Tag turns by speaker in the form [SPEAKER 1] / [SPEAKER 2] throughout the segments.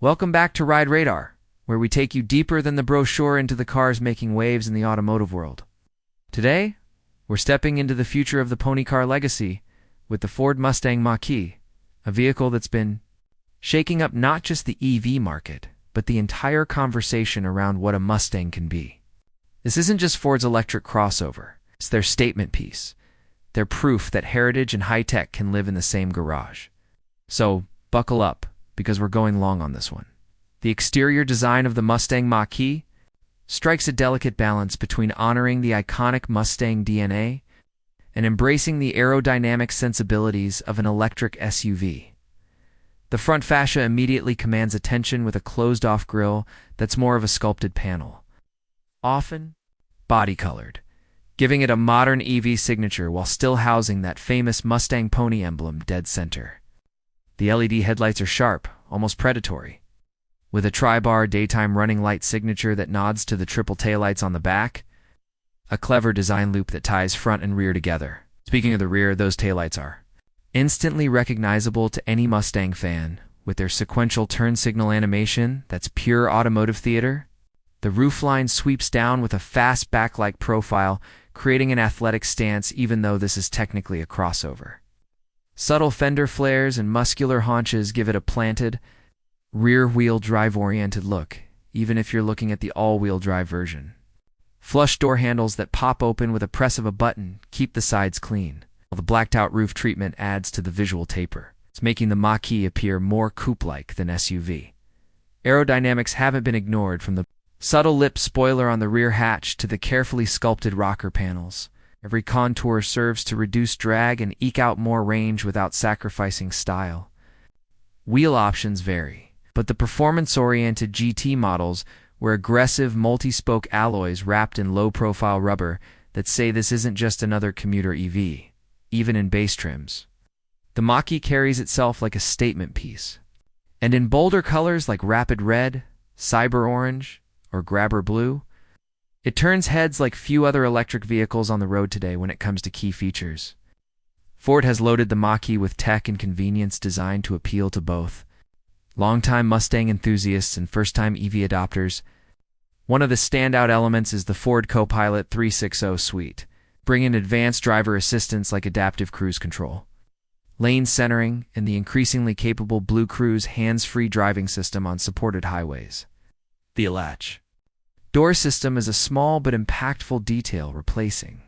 [SPEAKER 1] Welcome back to Ride Radar, where we take you deeper than the brochure into the cars making waves in the automotive world. Today, we're stepping into the future of the pony car legacy with the Ford Mustang Mach-E, a vehicle that's been shaking up not just the EV market, but the entire conversation around what a Mustang can be. This isn't just Ford's electric crossover, it's their statement piece, their proof that heritage and high-tech can live in the same garage. So, buckle up, because we're going long on this one. The exterior design of the Mustang Mach-E strikes a delicate balance between honoring the iconic Mustang DNA and embracing the aerodynamic sensibilities of an electric SUV. The front fascia immediately commands attention with a closed-off grille that's more of a sculpted panel, often body-colored, giving it a modern EV signature while still housing that famous Mustang pony emblem dead center. The LED headlights are sharp, almost predatory, with a tri-bar daytime running light signature that nods to the triple taillights on the back, a clever design loop that ties front and rear together. Speaking of the rear, those taillights are instantly recognizable to any Mustang fan with their sequential turn signal animation that's pure automotive theater. The roofline sweeps down with a fast backlight profile, creating an athletic stance even though this is technically a crossover. Subtle fender flares and muscular haunches give it a planted, rear-wheel drive-oriented look, even if you're looking at the all-wheel drive version. Flush door handles that pop open with a press of a button keep the sides clean, while the blacked-out roof treatment adds to the visual taper. It's making the Mach-E appear more coupe-like than SUV. Aerodynamics haven't been ignored, from the subtle lip spoiler on the rear hatch to the carefully sculpted rocker panels. Every contour serves to reduce drag and eke out more range without sacrificing style. Wheel options vary, but the performance-oriented GT models wear aggressive multi-spoke alloys wrapped in low-profile rubber that say this isn't just another commuter EV, even in base trims. The Mach-E carries itself like a statement piece, and in bolder colors like rapid red, cyber orange, or grabber blue, it turns heads like few other electric vehicles on the road today when it comes to key features. Ford has loaded the Mach-E with tech and convenience designed to appeal to both longtime Mustang enthusiasts and first-time EV adopters. One of the standout elements is the Ford Copilot 360 suite, bringing advanced driver assistance like adaptive cruise control, lane centering, and the increasingly capable Blue Cruise hands-free driving system on supported highways. The latch door system is a small but impactful detail, replacing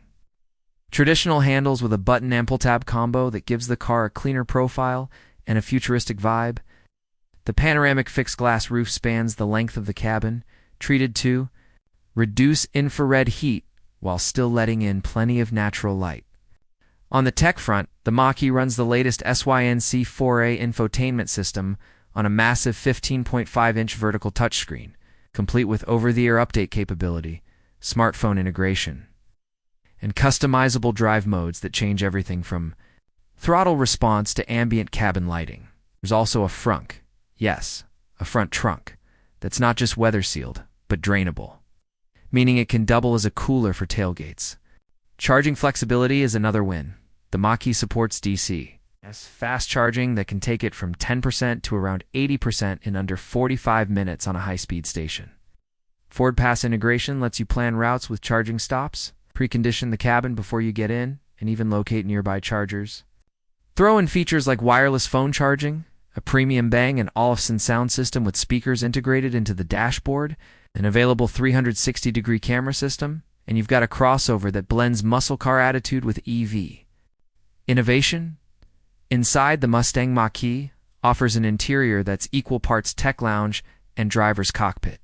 [SPEAKER 1] traditional handles with a button and pull-tab combo that gives the car a cleaner profile and a futuristic vibe. The panoramic fixed-glass roof spans the length of the cabin, treated to reduce infrared heat while still letting in plenty of natural light. On the tech front, the Mach-E runs the latest SYNC4A infotainment system on a massive 15.5-inch vertical touchscreen, complete with over-the-air update capability, smartphone integration, and customizable drive modes that change everything from throttle response to ambient cabin lighting. There's also a frunk, yes, a front trunk, that's not just weather-sealed, but drainable, meaning it can double as a cooler for tailgates. Charging flexibility is another win. The Mach-E supports DC fast charging that can take it from 10% to around 80% in under 45 minutes on a high-speed station. Ford Pass integration lets you plan routes with charging stops, precondition the cabin before you get in, and even locate nearby chargers. Throw in features like wireless phone charging, a premium Bang & Olufsen sound system with speakers integrated into the dashboard, an available 360-degree camera system, and you've got a crossover that blends muscle car attitude with EV innovation. Inside, the Mustang Mach-E offers an interior that's equal parts tech lounge and driver's cockpit.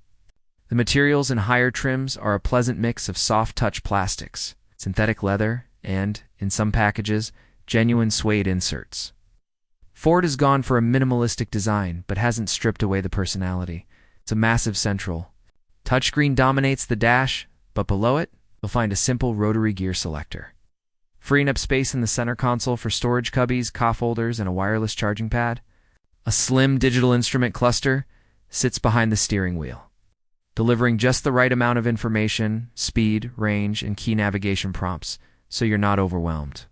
[SPEAKER 1] The materials in higher trims are a pleasant mix of soft-touch plastics, synthetic leather, and, in some packages, genuine suede inserts. Ford has gone for a minimalistic design but hasn't stripped away the personality. It's a massive central touchscreen dominates the dash, but below it, you'll find a simple rotary gear selector, freeing up space in the center console for storage cubbies, cup holders, and a wireless charging pad. A slim digital instrument cluster sits behind the steering wheel, delivering just the right amount of information, speed, range, and key navigation prompts, so you're not overwhelmed.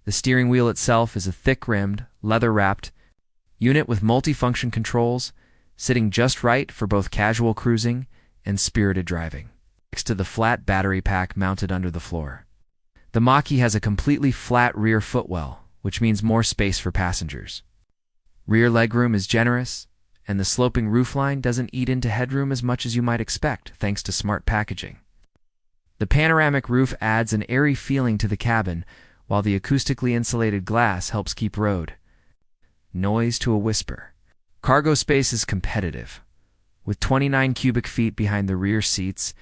[SPEAKER 1] The steering wheel itself is a thick-rimmed, leather-wrapped, Unit with multifunction controls, sitting just right for both casual cruising and spirited driving. Next to the flat battery pack mounted under the floor. The Mach-E has a completely flat rear footwell, which means more space for passengers. Rear legroom is generous, and the sloping roofline doesn't eat into headroom as much as you might expect thanks to smart packaging. The panoramic roof adds an airy feeling to the cabin, while the acoustically insulated glass helps keep road noise to a whisper. Cargo space is competitive, with 29 cubic feet behind the rear seats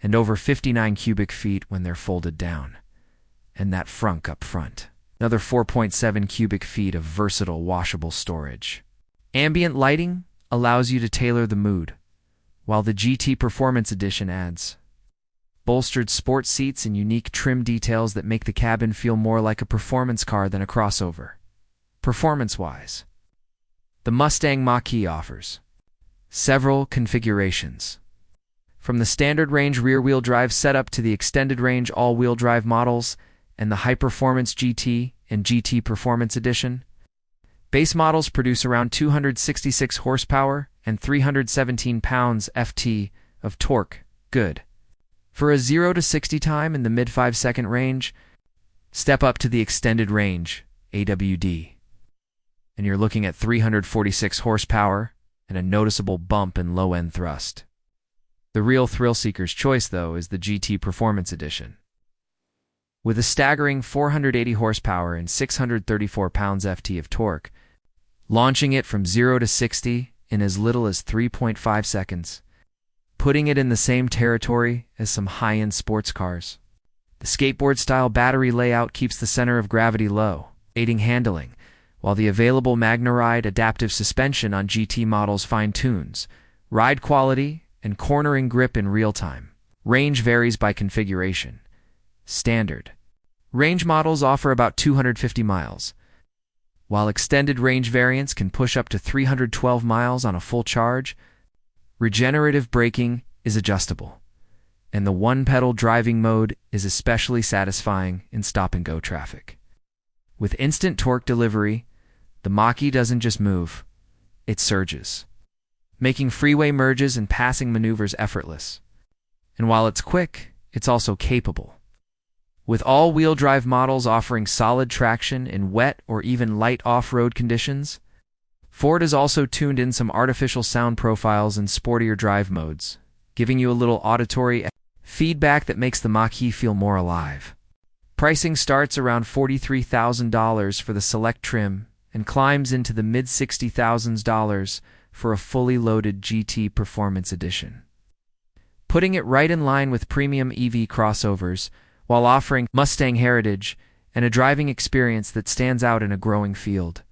[SPEAKER 1] and over 59 cubic feet when they're folded down, and that frunk up front. Another 4.7 cubic feet of versatile washable storage. Ambient lighting allows you to tailor the mood, while the GT Performance Edition adds bolstered sport seats and unique trim details that make the cabin feel more like a performance car than a crossover. Performance-wise, the Mustang Mach-E offers several configurations. From the standard range rear-wheel drive setup to the extended range all-wheel drive models and the high-performance GT and GT Performance Edition. Base models produce around 266 horsepower and 317 pounds-ft of torque. Good. For a 0 to 60 time in the mid 5-second range, step up to the extended range, AWD, and you're looking at 346 horsepower and a noticeable bump in low-end thrust. The real thrill-seeker's choice, though, is the GT Performance Edition. With a staggering 480 horsepower and 634 pounds-ft of torque, launching it from 0 to 60 in as little as 3.5 seconds, putting it in the same territory as some high-end sports cars. The skateboard-style battery layout keeps the center of gravity low, aiding handling, while the available MagnaRide adaptive suspension on GT models fine-tunes ride quality and cornering grip in real time. Range varies by configuration. Standard range models offer about 250 miles, while extended range variants can push up to 312 miles on a full charge. Regenerative braking is adjustable, and the one-pedal driving mode is especially satisfying in stop-and-go traffic. With instant torque delivery, the Mach-E doesn't just move, it surges, making freeway merges and passing maneuvers effortless. And while it's quick, it's also capable. With all-wheel drive models offering solid traction in wet or even light off-road conditions, Ford has also tuned in some artificial sound profiles and sportier drive modes, giving you a little auditory feedback that makes the Mach-E feel more alive. Pricing starts around $43,000 for the select trim and climbs into the mid-$60,000s for a fully loaded GT Performance Edition, putting it right in line with premium EV crossovers while offering Mustang heritage and a driving experience that stands out in a growing field.